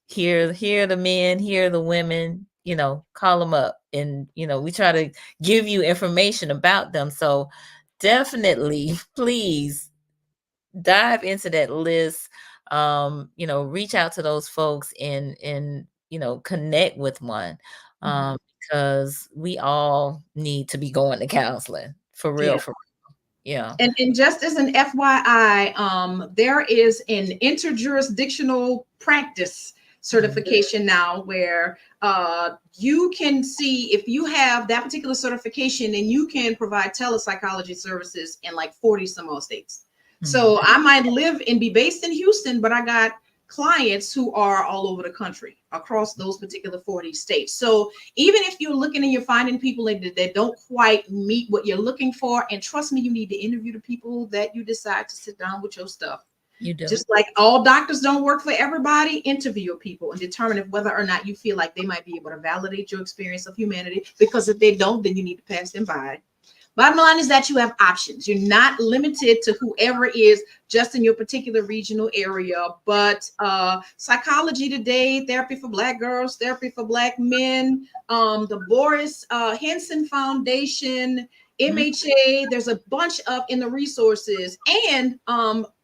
here are the men, here are the women, call them up, and we try to give you information about them. So definitely, please dive into that list. Reach out to those folks and connect with one, Mhm. because we all need to be going to counseling for real, Yeah. for yeah. And just as an FYI, there is an interjurisdictional practice Mhm. certification now where you can see if you have that particular certification, and you can provide telepsychology services in like 40 some odd states. Mhm. So I might live and be based in Houston, but I got clients who are all over the country across those particular 40 states. So even if you're looking and you're finding people that don't quite meet what you're looking for, and trust me, you need to interview the people that you decide to sit down with your stuff. You do. Just like all doctors don't work for everybody, interview your people and determine if whether or not you feel like they might be able to validate your experience of humanity. Because if they don't, then you need to pass them by. Bottom line is that you have options. You're not limited to whoever is just in your particular regional area. But Psychology Today, Therapy for Black Girls, Therapy for Black Men, the Boris Henson Foundation, MHA, there's a bunch of in the resources. And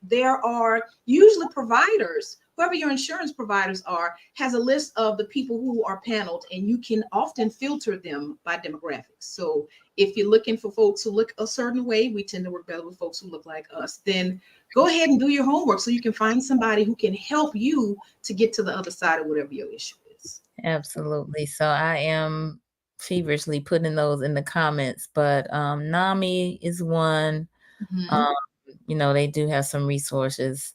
there are usually providers, whoever your insurance providers are, has a list of the people who are paneled, and you can often filter them by demographics. So if you're looking for folks who look a certain way, we tend to work better with folks who look like us. Then go ahead and do your homework so you can find somebody who can help you to get to the other side of whatever your issue is. Absolutely. So I am feverishly putting those in the comments, but NAMI is one. Um, they do have some resources.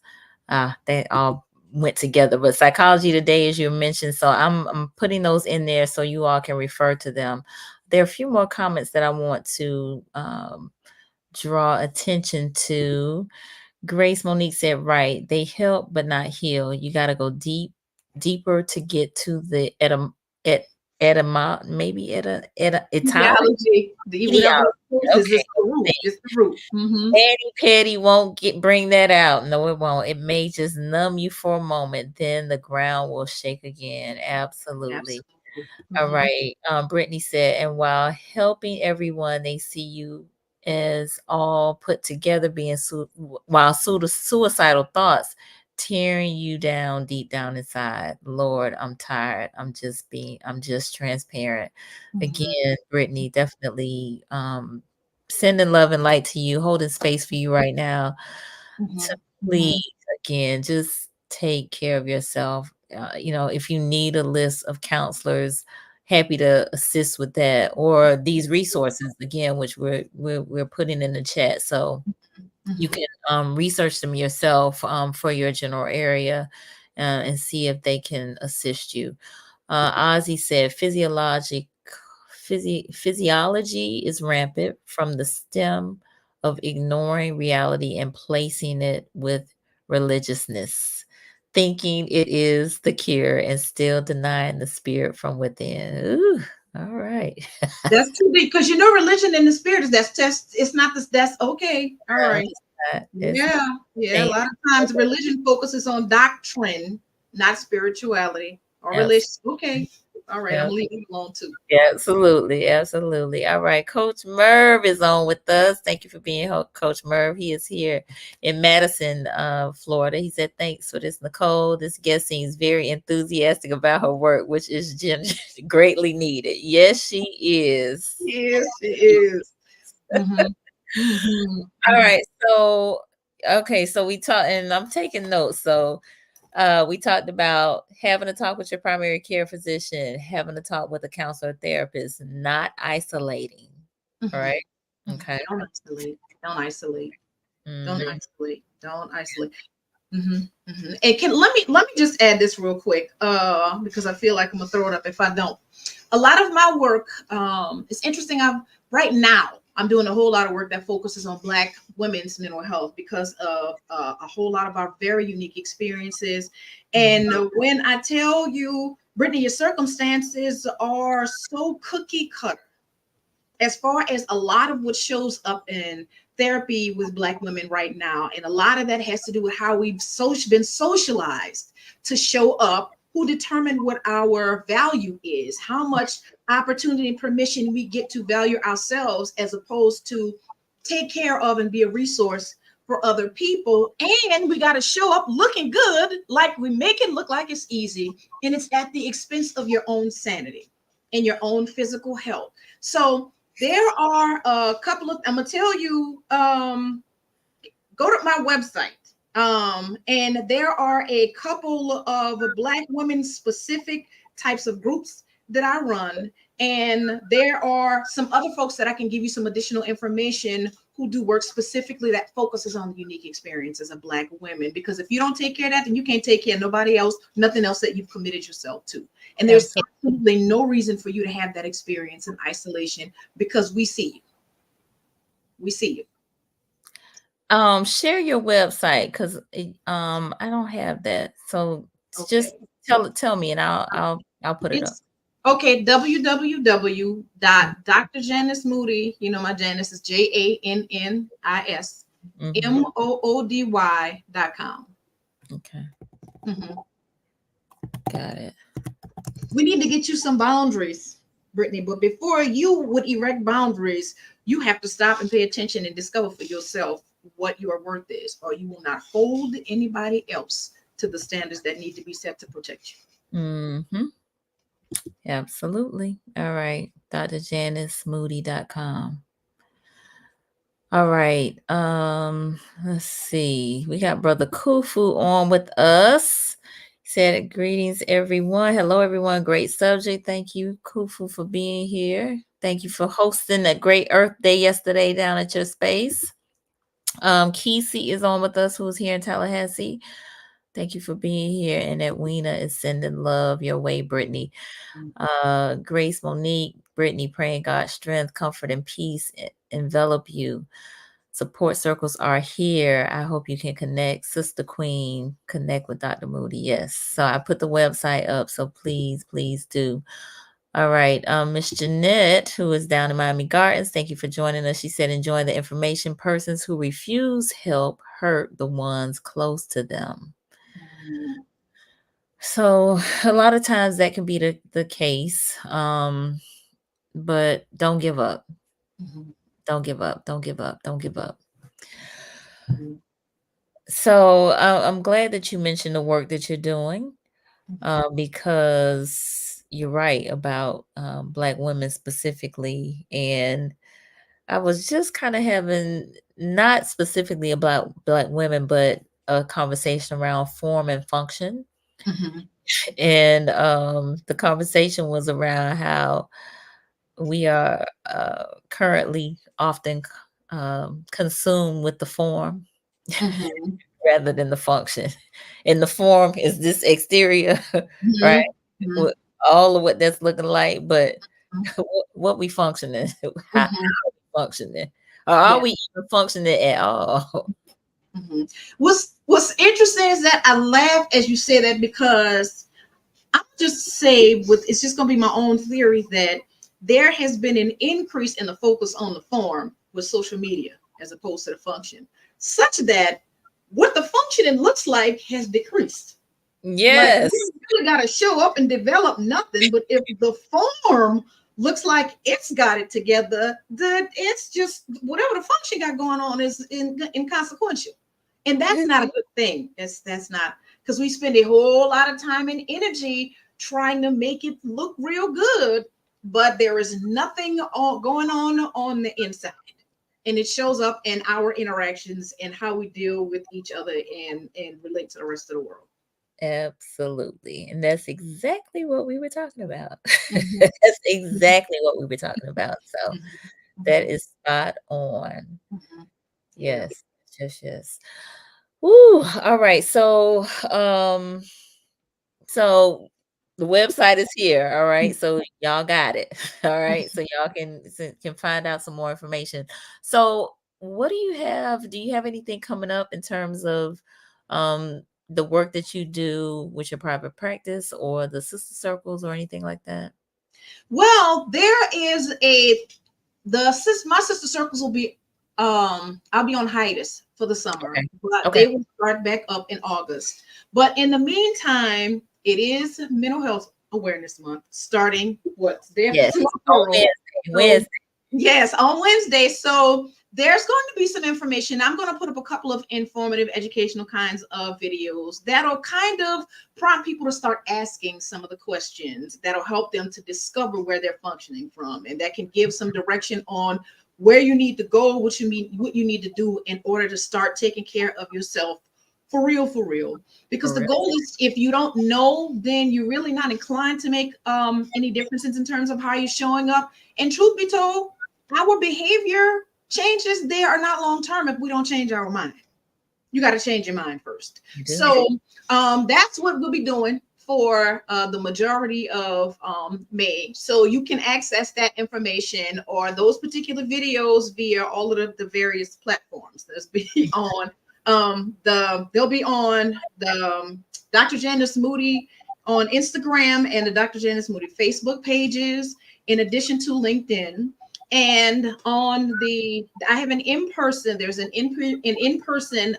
They all went together, but Psychology Today, as you mentioned, so I'm putting those in there so you all can refer to them. There are a few more comments that I want to draw attention to. Grace Monique said, right, they help but not heal. You got to go deeper to get to the Etiology, whatever is okay. the root. It's the root. Petty won't bring that out. No, it won't. It may just numb you for a moment. Then the ground will shake again. Absolutely. All right. Brittany said, and while helping everyone, they see you as all put together, while suicidal thoughts tearing you down deep down inside. Lord, I'm tired. I'm just transparent. Again, Brittany, definitely sending love and light to you, holding space for you right now. So please, again, just take care of yourself. If you need a list of counselors, happy to assist with that, or these resources again, which we're putting in the chat, so you can research them yourself for your general area and see if they can assist you. Ozzy said physiology is rampant from the stem of ignoring reality and placing it with religiousness, thinking it is the cure and still denying the spirit from within. Ooh, all right. That's too deep, because religion and the spirit is it's not this. That's okay. All right. Yeah. A lot of times religion focuses on doctrine, not spirituality or religion. Okay. All right. I'm leaving it alone too. Absolutely. All right. Coach Merv is on with us. Thank you for being here, Coach Merv. He is here in Madison, Florida. He said, thanks for this, Nicole. This guest seems very enthusiastic about her work, which is greatly needed. Yes, she is. Yes, she is. All right. So, okay. So we talked, and I'm taking notes. So, we talked about having a talk with your primary care physician, having a talk with a counselor or therapist, not isolating. All right. Okay. Don't isolate. And let me just add this real quick, because I feel like I'm gonna throw it up if I don't. A lot of my work, it's interesting. Right now I'm doing a whole lot of work that focuses on Black women's mental health because of a whole lot of our very unique experiences. And when I tell you, Brittany, your circumstances are so cookie cutter as far as a lot of what shows up in therapy with Black women right now. And a lot of that has to do with how we've been socialized to show up, who determine what our value is, how much opportunity and permission we get to value ourselves as opposed to take care of and be a resource for other people. And we got to show up looking good, like we make it look like it's easy. And it's at the expense of your own sanity and your own physical health. So there are a couple of, I'm going to tell you, go to my website. And there are a couple of Black women specific types of groups that I run. And there are some other folks that I can give you some additional information who do work specifically that focuses on the unique experiences of Black women. Because if you don't take care of that, then you can't take care of nobody else, nothing else that you've committed yourself to. And there's absolutely no reason for you to have that experience in isolation, because we see you. We see you. Share your website because I don't have that. So just Okay. tell me and I'll put it up. It's okay. www.Dr. Jannis Moody. You know, my Jannis is JANNIS Mhm. MOODY.com. Okay, Mhm. got it. We need to get you some boundaries, Brittany. But before you would erect boundaries, you have to stop and pay attention and discover for yourself what your worth is, or you will not hold anybody else to the standards that need to be set to protect you. Mm-hmm. Absolutely. All right. drjanismoody.com. All right. Let's see. We got Brother Kufu on with us. He said, greetings, everyone. Hello, everyone. Great subject. Thank you, Kufu, for being here. Thank you for hosting a great Earth Day yesterday down at your space. Kesey is on with us, who's here in Tallahassee. Thank you for being here. And Edwina is sending love your way, Brittany. Grace, Monique, Brittany, praying God's strength, comfort, and peace envelop you. Support circles are here. I hope you can connect. Sister Queen, connect with Dr. Moody. Yes. So I put the website up. So please, please do. All right. Miss Jeanette, who is down in Miami Gardens, thank you for joining us. She said, enjoying the information. Persons who refuse help hurt the ones close to them. So a lot of times that can be the case. But don't give up. Mhm. Don't give up. Don't give up. Don't give up. Mhm. So I'm glad that you mentioned the work that you're doing, because you're right about Black women specifically. And I was just kind of having not specifically about Black women, but a conversation around form and function. Mhm. And the conversation was around how we are currently often consumed with the form Mhm. rather than the function. And the form is this exterior, right? Mhm. Mhm. With all of what that's looking like, but Mhm. what we functioning, how Mhm. we functioning, or are Yeah. we even functioning at all? Mhm. What's interesting is that I laugh as you say that, because I'll just say, with it's just going to be my own theory, that there has been an increase in the focus on the form with social media as opposed to the function, such that what the functioning looks like has decreased. Like, Yes. you really got to show up and develop nothing. But if the form looks like it's got it together, then it's just whatever the function got going on is inconsequential. And that's not a good thing. That's not, because we spend a whole lot of time and energy trying to make it look real good, but there is nothing all going on the inside. And it shows up in our interactions and how we deal with each other and relate to the rest of the world. Absolutely. And that's exactly what we were talking about. Mhm. That's exactly what we were talking about. So Mhm. that is spot on. Mhm. Yeah. Yes. Yes, yes. Woo. All right. So the website is here. All right. So y'all got it. All right. So y'all can find out some more information. So what do you have? Do you have anything coming up in terms of the work that you do with your private practice or the sister circles or anything like that? Well, there is my sister circles will be I'll be on hiatus for the summer, Okay. but they Okay. will start back up in August. But in the meantime, it is mental health awareness month, starting what's day after Yes. On tomorrow. Wednesday. So Wednesday. yes, on Wednesday. So there's going to be some information. I'm going to put up a couple of informative, educational kinds of videos that'll kind of prompt people to start asking some of the questions that'll help them to discover where they're functioning from, and that can give some direction on where you need to go, what you need to do in order to start taking care of yourself for real. Because For the real. goal is, if you don't know, then you're really not inclined to make any differences in terms of how you're showing up. And truth be told, our behavior changes there are not long term if we don't change our mind. You got to change your mind first. You do. So that's what we'll be doing for the majority of May. So you can access that information or those particular videos via all of the various platforms. There's be on they'll be on the Dr. Jannis Moody on Instagram and the Dr. Jannis Moody Facebook pages, in addition to LinkedIn. And on I have an in-person, there's an in-person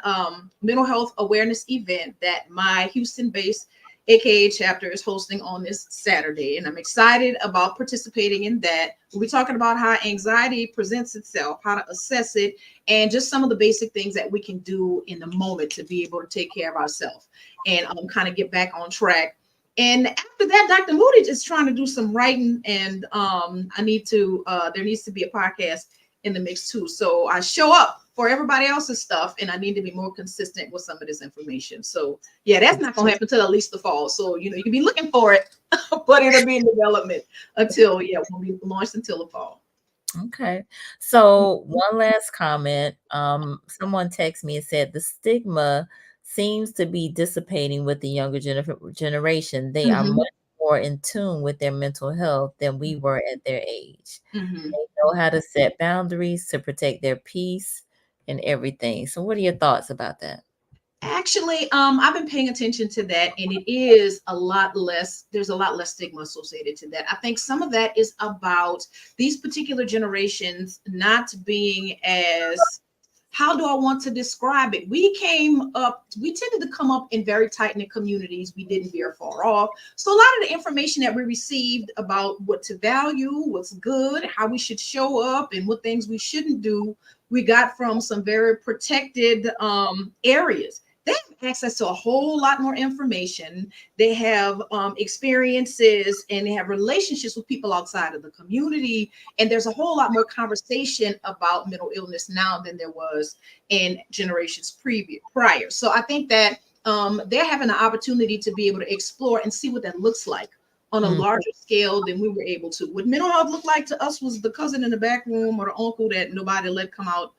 mental health awareness event that my Houston-based AKA chapter is hosting on this Saturday. And I'm excited about participating in that. We'll be talking about how anxiety presents itself, how to assess it, and just some of the basic things that we can do in the moment to be able to take care of ourselves and kind of get back on track. And after that, Dr. Moody is trying to do some writing, and there needs to be a podcast in the mix too. So I show up for everybody else's stuff, and I need to be more consistent with some of this information. So yeah, that's not gonna happen until at least the fall. So you can be looking for it, but it'll be in development until won't be launched until the fall. Okay. So one last comment. Someone texted me and said the stigma seems to be dissipating with the younger generation. They are much more in tune with their mental health than we were at their age. They know how to set boundaries to protect their peace and everything. So what are your thoughts about that? Actually, I've been paying attention to that, and it is a lot less. There's a lot less stigma associated to that. I think some of that is about these particular generations not being as, how do I want to describe it? We tended to come up in very tight-knit communities. We didn't veer far off. So a lot of the information that we received about what to value, what's good, how we should show up, and what things we shouldn't do, we got from some very protected areas. They have access to a whole lot more information. They have experiences, and they have relationships with people outside of the community. And there's a whole lot more conversation about mental illness now than there was in generations prior. So I think that they're having an opportunity to be able to explore and see what that looks like on a larger scale than we were able to. What mental health looked like to us was the cousin in the back room or the uncle that nobody let come out.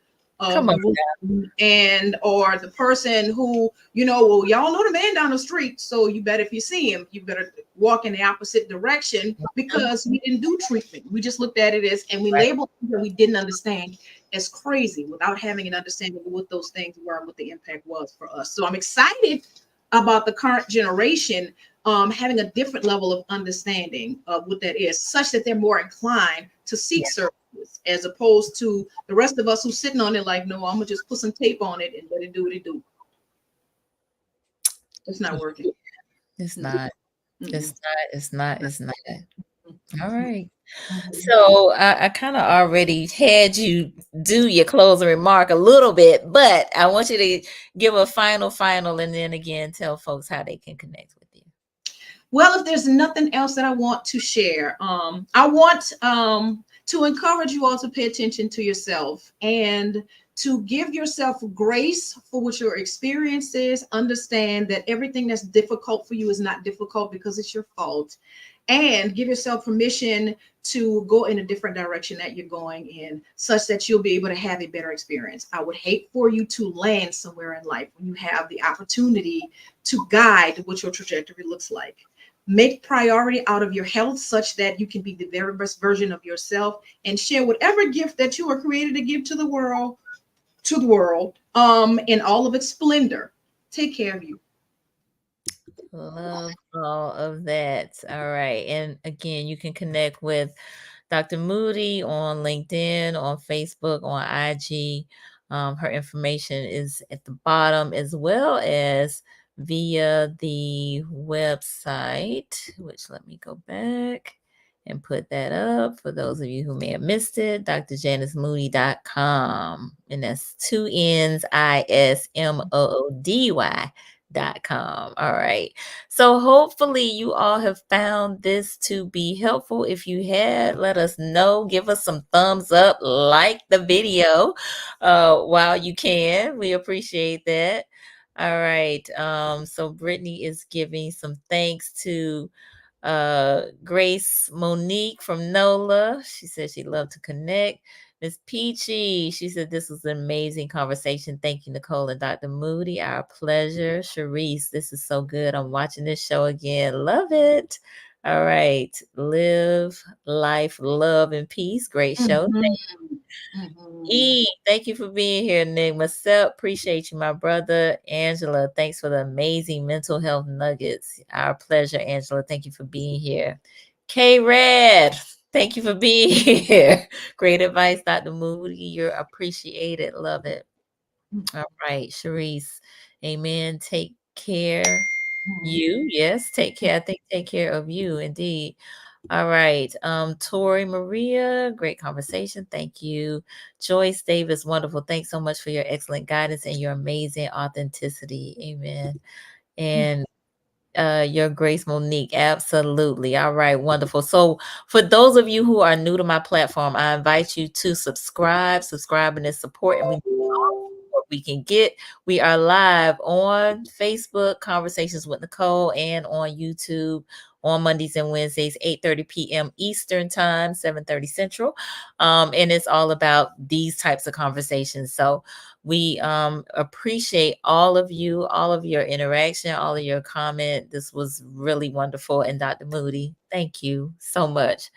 And or the person who, well, y'all know the man down the street, so you better, if you see him, you better walk in the opposite direction, because we didn't do treatment. We just looked at it as, and we labeled things that we didn't understand as crazy without having an understanding of what those things were and what the impact was for us. So I'm excited about the current generation having a different level of understanding of what that is, such that they're more inclined to seek services, as opposed to the rest of us who's sitting on it like, no, I'm gonna just put some tape on it and let it do what it do. It's not working. It's not. It's not. All right. So I kind of already had you do your closing remark a little bit, but I want you to give a final, and then again, tell folks how they can connect with you. Well, if there's nothing else that I want to share, I want to encourage you all to pay attention to yourself and to give yourself grace for what your experience is. Understand that everything that's difficult for you is not difficult because it's your fault. And give yourself permission to go in a different direction that you're going in, such that you'll be able to have a better experience. I would hate for you to land somewhere in life when you have the opportunity to guide what your trajectory looks like. Make priority out of your health such that you can be the very best version of yourself and share whatever gift that you are created to give to the world, in all of its splendor. Take care of you. Love all of that. All right. And again, you can connect with Dr. Moody on LinkedIn, on Facebook, on IG. Her information is at the bottom, as well as via the website, which, let me go back and put that up for those of you who may have missed it, drjannismoody.com. And that's 2 N's, ISMOODY.com. All right. So hopefully you all have found this to be helpful. If you had, let us know. Give us some thumbs up, like the video while you can. We appreciate that. All right. So Brittany is giving some thanks to Grace Monique from NOLA. She said she'd love to connect. Miss Peachy, she said this was an amazing conversation. Thank you, Nicole and Dr. Moody. Our pleasure. Sharice, this is so good. I'm watching this show again. Love it. All right. Live life, love, and peace. Great show. Mhm. Mhm. Thank you for being here, Nick. Myself, appreciate you, my brother. Angela, thanks for the amazing mental health nuggets. Our pleasure, Angela. Thank you for being here. K Red, thank you for being here. Great advice, Dr. Moody. You're appreciated. Love it. All right, Sharice. Amen. Take care. You, yes, take care. I think take care of you indeed. All right. Tori Maria, great conversation. Thank you. Joyce Davis, wonderful. Thanks so much for your excellent guidance and your amazing authenticity. Amen. And your Grace Monique, absolutely. All right, wonderful. So for those of you who are new to my platform, I invite you to subscribing and support, and we what we can get. We are live on Facebook, Conversations with Nicole, and on YouTube on Mondays and Wednesdays, 8:30 p.m. Eastern Time, 7:30 Central. And it's all about these types of conversations. So we appreciate all of you, all of your interaction, all of your comment. This was really wonderful. And Dr. Moody, thank you so much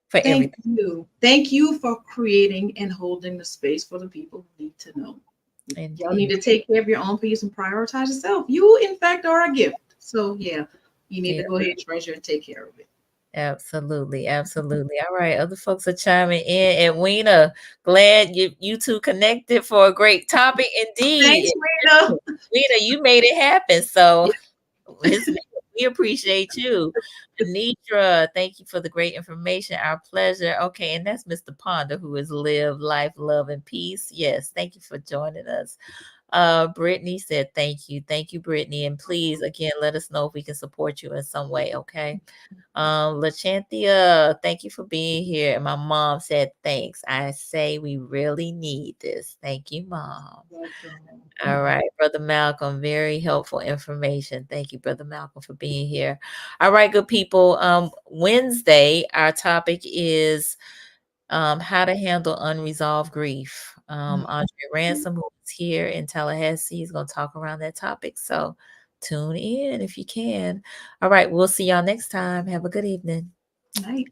for Thank everything. you. Thank you for creating and holding the space for the people who need to know. Y'all need Indeed. to take care of your own peace and prioritize yourself. You, in fact, are a gift. So, yeah, you need Yeah. to go ahead and treasure and take care of it. Absolutely, absolutely. All right, other folks are chiming in. Edwina, glad you two connected for a great topic Thanks, indeed. Rita. Edwina, you made it happen. So we appreciate you. Anitra, thank you for the great information. Our pleasure. Okay, and that's Mr. Ponder, who is live life, love, and peace. Yes, thank you for joining us. Brittany said thank you. Thank you, Brittany. And please again let us know if we can support you in some way, okay? LaChanthia, thank you for being here. And my mom said thanks. I say we really need this. Thank you, Mom. All right, Brother Malcolm, very helpful information. Thank you, Brother Malcolm, for being here. All right, good people. Wednesday, our topic is how to handle unresolved grief. Andre Ransom, who is here in Tallahassee, is going to talk around that topic. So tune in if you can. All right, we'll see y'all next time. Have a good evening. Night.